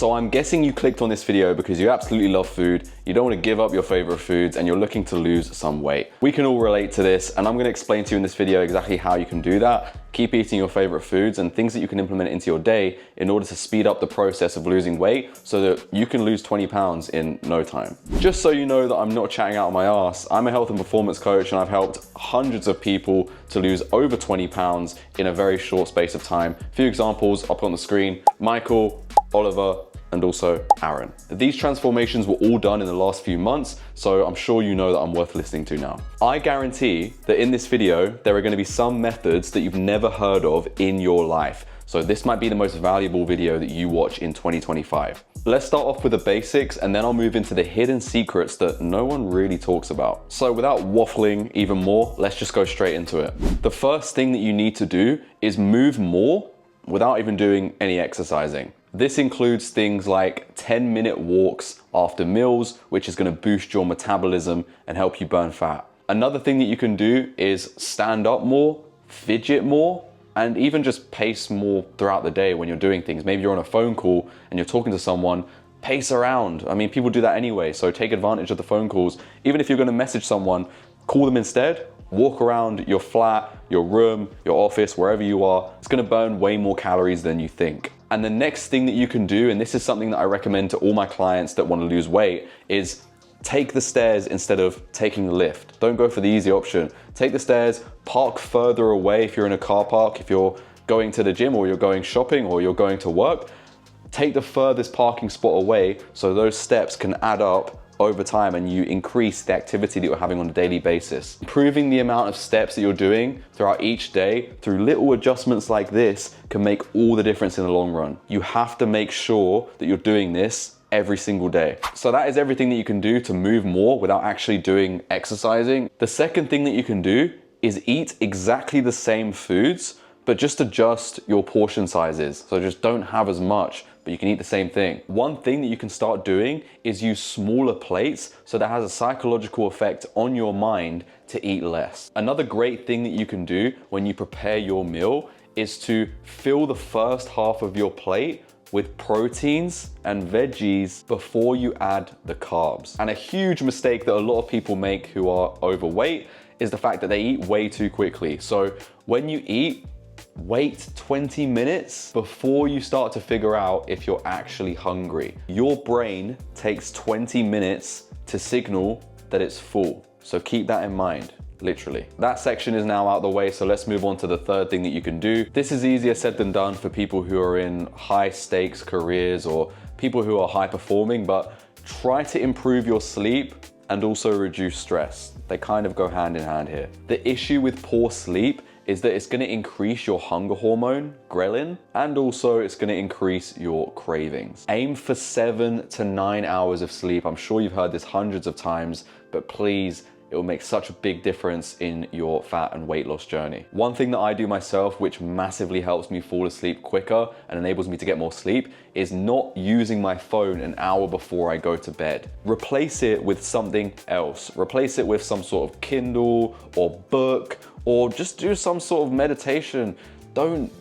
So I'm guessing you clicked on this video because you absolutely love food, you don't want to give up your favorite foods, and you're looking to lose some weight. We can all relate to this, and I'm going to explain to you in this video exactly how you can do that. Keep eating your favorite foods and things that you can implement into your day in order to speed up the process of losing weight so that you can lose 20 pounds in no time. Just so you know that I'm not chatting out of my ass, I'm a health and performance coach and I've helped hundreds of people to lose over 20 pounds in a very short space of time. A few examples up on the screen: Michael, Oliver, and also Aaron. These transformations were all done in the last few months, so I'm sure you know that I'm worth listening to now. I guarantee that in this video, there are going to be some methods that you've never heard of in your life. So this might be the most valuable video that you watch in 2025. Let's start off with the basics and then I'll move into the hidden secrets that no one really talks about. So without waffling even more, let's just go straight into it. The first thing that you need to do is move more without even doing any exercising. This includes things like 10-minute walks after meals, which is going to boost your metabolism and help you burn fat. Another thing that you can do is stand up more, fidget more, and even just pace more throughout the day when you're doing things. Maybe you're on a phone call and you're talking to someone, pace around. I mean, people do that anyway, so take advantage of the phone calls. Even if you're going to message someone, call them instead. Walk around your flat, your room, your office, wherever you are. It's going to burn way more calories than you think. And the next thing that you can do, and this is something that I recommend to all my clients that want to lose weight, is take the stairs instead of taking the lift. Don't go for the easy option. Take the stairs, park further away if you're in a car park, if you're going to the gym or you're going shopping or you're going to work. Take the furthest parking spot away so those steps can add up over time and you increase the activity that you're having on a daily basis. Improving the amount of steps that you're doing throughout each day through little adjustments like this can make all the difference in the long run. You have to make sure that you're doing this every single day. So that is everything that you can do to move more without actually doing exercising. The second thing that you can do is eat exactly the same foods, but just adjust your portion sizes. So just don't have as much, but you can eat the same thing. One thing that you can start doing is use smaller plates so that has a psychological effect on your mind to eat less. Another great thing that you can do when you prepare your meal is to fill the first half of your plate with proteins and veggies before you add the carbs. And a huge mistake that a lot of people make who are overweight is the fact that they eat way too quickly. So when you eat, wait 20 minutes before you start to figure out if you're actually hungry. Your brain takes 20 minutes to signal that it's full. So keep that in mind, literally. That section is now out of the way, so let's move on to the third thing that you can do. This is easier said than done for people who are in high stakes careers or people who are high performing, but try to improve your sleep and also reduce stress. They kind of go hand in hand here. The issue with poor sleep is that it's going to increase your hunger hormone, ghrelin, and also it's going to increase your cravings. Aim for 7 to 9 hours of sleep. I'm sure you've heard this hundreds of times, but please, it will make such a big difference in your fat and weight loss journey. One thing that I do myself, which massively helps me fall asleep quicker and enables me to get more sleep, is not using my phone an hour before I go to bed. Replace it with something else. Replace it with some sort of Kindle or book, or just do some sort of meditation. Don't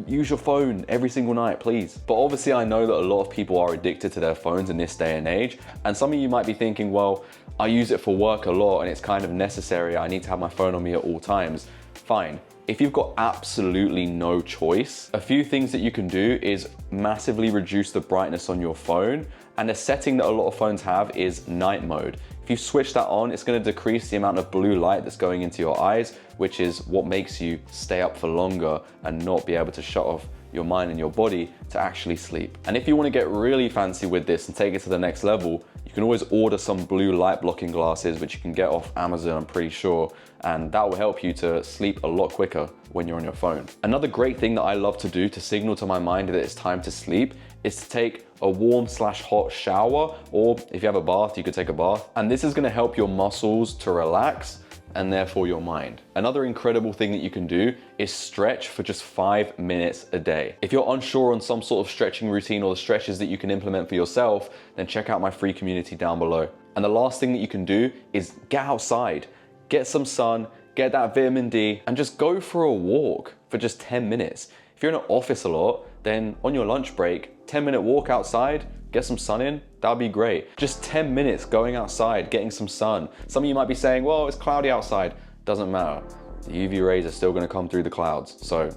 use your phone every single night, please. But obviously I know that a lot of people are addicted to their phones in this day and age. And some of you might be thinking, well, I use it for work a lot and it's kind of necessary. I need to have my phone on me at all times. Fine. If you've got absolutely no choice, a few things that you can do is massively reduce the brightness on your phone. And a setting that a lot of phones have is night mode. If you switch that on, it's going to decrease the amount of blue light that's going into your eyes, which is what makes you stay up for longer and not be able to shut off your mind and your body to actually sleep. And if you want to get really fancy with this and take it to the next level, you can always order some blue light blocking glasses, which you can get off Amazon, I'm pretty sure, and that will help you to sleep a lot quicker when you're on your phone. Another great thing that I love to do to signal to my mind that it's time to sleep is to take a warm/hot shower, or if you have a bath, you could take a bath. And this is going to help your muscles to relax and therefore your mind. Another incredible thing that you can do is stretch for just 5 minutes a day. If you're unsure on some sort of stretching routine or the stretches that you can implement for yourself, then check out my free community down below. And the last thing that you can do is get outside, get some sun, get that vitamin D, and just go for a walk for just 10 minutes. If you're in an office a lot, then on your lunch break, 10-minute walk outside, get some sun in, that'd be great. Just 10 minutes going outside, getting some sun. Some of you might be saying, well, it's cloudy outside. Doesn't matter. The UV rays are still gonna come through the clouds, so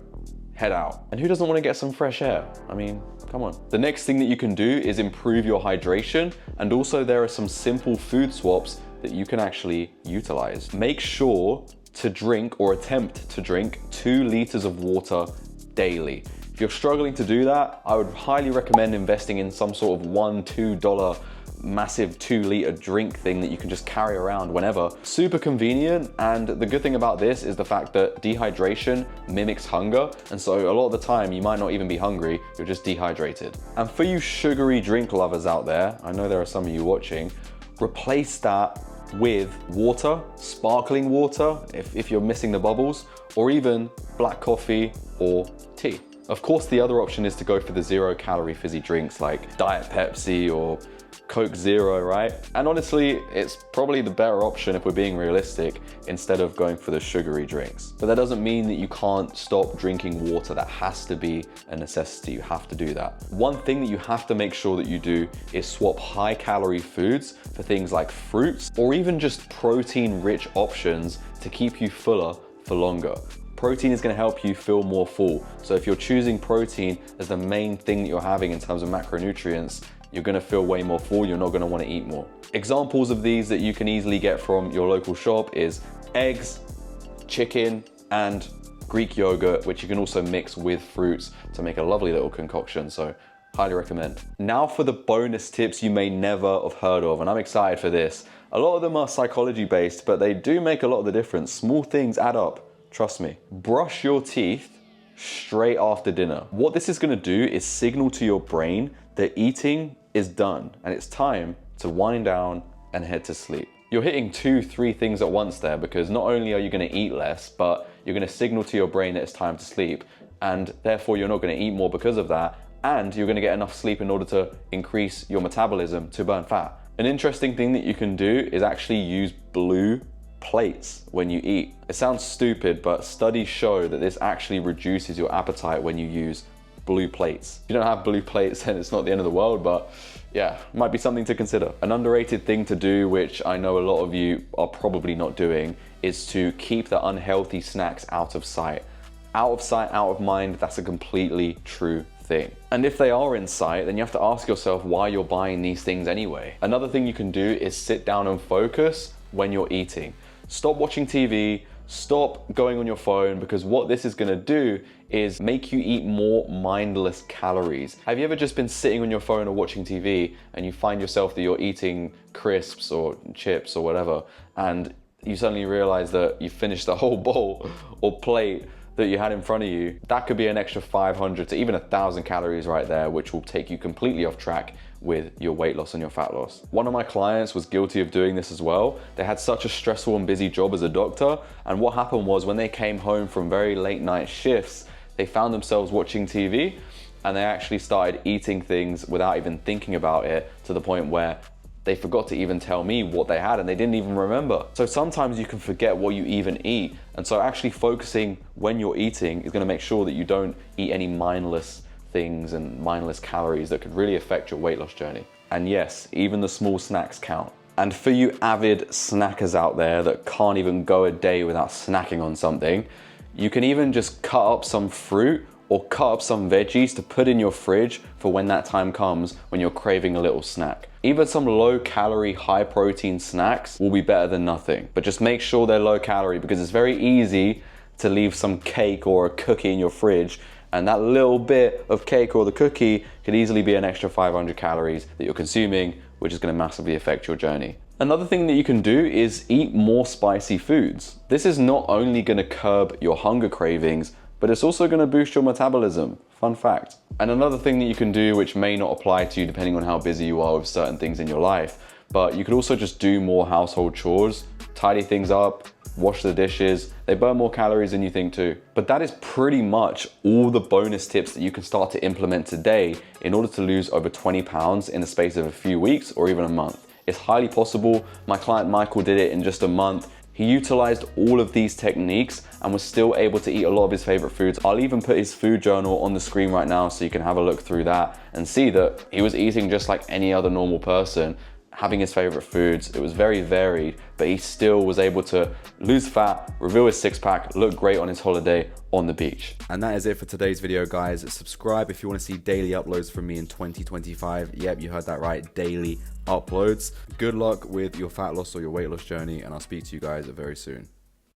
head out. And who doesn't wanna get some fresh air? I mean, come on. The next thing that you can do is improve your hydration, and also there are some simple food swaps that you can actually utilize. Make sure to drink or attempt to drink 2 liters of water daily. If you're struggling to do that, I would highly recommend investing in some sort of $1, $2 massive 2-liter drink thing that you can just carry around whenever. Super convenient, and the good thing about this is the fact that dehydration mimics hunger, and so a lot of the time you might not even be hungry, you're just dehydrated. And for you sugary drink lovers out there, I know there are some of you watching, replace that with water, sparkling water if you're missing the bubbles, or even black coffee or tea. Of course, the other option is to go for the 0-calorie fizzy drinks like Diet Pepsi or Coke Zero, right? And honestly, it's probably the better option if we're being realistic, instead of going for the sugary drinks. But that doesn't mean that you can't stop drinking water. That has to be a necessity. You have to do that. One thing that you have to make sure that you do is swap high-calorie foods for things like fruits, or even just protein-rich options to keep you fuller for longer. Protein is going to help you feel more full. So if you're choosing protein as the main thing that you're having in terms of macronutrients, you're gonna feel way more full, you're not gonna wanna eat more. Examples of these that you can easily get from your local shop is eggs, chicken, and Greek yogurt, which you can also mix with fruits to make a lovely little concoction, so highly recommend. Now for the bonus tips you may never have heard of, and I'm excited for this. A lot of them are psychology based, but they do make a lot of the difference. Small things add up, trust me. Brush your teeth straight after dinner. What this is gonna do is signal to your brain that eating is done and it's time to wind down and head to sleep. You're hitting 2-3 things at once there, because not only are you gonna eat less, but you're gonna signal to your brain that it's time to sleep, and therefore you're not gonna eat more because of that, and you're gonna get enough sleep in order to increase your metabolism to burn fat. An interesting thing that you can do is actually use blue plates when you eat. It sounds stupid, but studies show that this actually reduces your appetite when you use blue plates. If you don't have blue plates, then it's not the end of the world, but yeah, might be something to consider. An underrated thing to do, which I know a lot of you are probably not doing, is to keep the unhealthy snacks out of sight. Out of sight, out of mind, that's a completely true thing. And if they are in sight, then you have to ask yourself why you're buying these things anyway. Another thing you can do is sit down and focus when you're eating. Stop watching TV, stop going on your phone, because what this is gonna do is make you eat more mindless calories. Have you ever just been sitting on your phone or watching TV and you find yourself that you're eating crisps or chips or whatever, and you suddenly realize that you finished the whole bowl or plate that you had in front of you? That could be an extra 500 to even 1,000 calories right there, which will take you completely off track with your weight loss and your fat loss. One of my clients was guilty of doing this as well. They had such a stressful and busy job as a doctor, and what happened was when they came home from very late night shifts, they found themselves watching TV, and they actually started eating things without even thinking about it, to the point where they forgot to even tell me what they had and they didn't even remember. So sometimes you can forget what you even eat, and so actually focusing when you're eating is gonna make sure that you don't eat any mindless things and mindless calories that could really affect your weight loss journey. And yes, even the small snacks count. And for you avid snackers out there that can't even go a day without snacking on something, you can even just cut up some fruit or cut up some veggies to put in your fridge for when that time comes when you're craving a little snack. Even some low calorie, high protein snacks will be better than nothing, but just make sure they're low calorie, because it's very easy to leave some cake or a cookie in your fridge, and that little bit of cake or the cookie could easily be an extra 500 calories that you're consuming, which is gonna massively affect your journey. Another thing that you can do is eat more spicy foods. This is not only gonna curb your hunger cravings, but it's also gonna boost your metabolism. Fun fact. And another thing that you can do, which may not apply to you depending on how busy you are with certain things in your life, but you could also just do more household chores, tidy things up, wash the dishes. They burn more calories than you think too. But that is pretty much all the bonus tips that you can start to implement today in order to lose over 20 pounds in the space of a few weeks or even a month. It's highly possible. My client Michael did it in just a month. He utilized all of these techniques and was still able to eat a lot of his favorite foods. I'll even put his food journal on the screen right now so you can have a look through that and see that he was eating just like any other normal person, having his favorite foods. It was very varied, but he still was able to lose fat, reveal his six-pack, look great on his holiday on the beach. And that is it for today's video, guys. Subscribe if you want to see daily uploads from me in 2025. Yep, you heard that right, daily uploads. Good luck with your fat loss or your weight loss journey, and I'll speak to you guys very soon.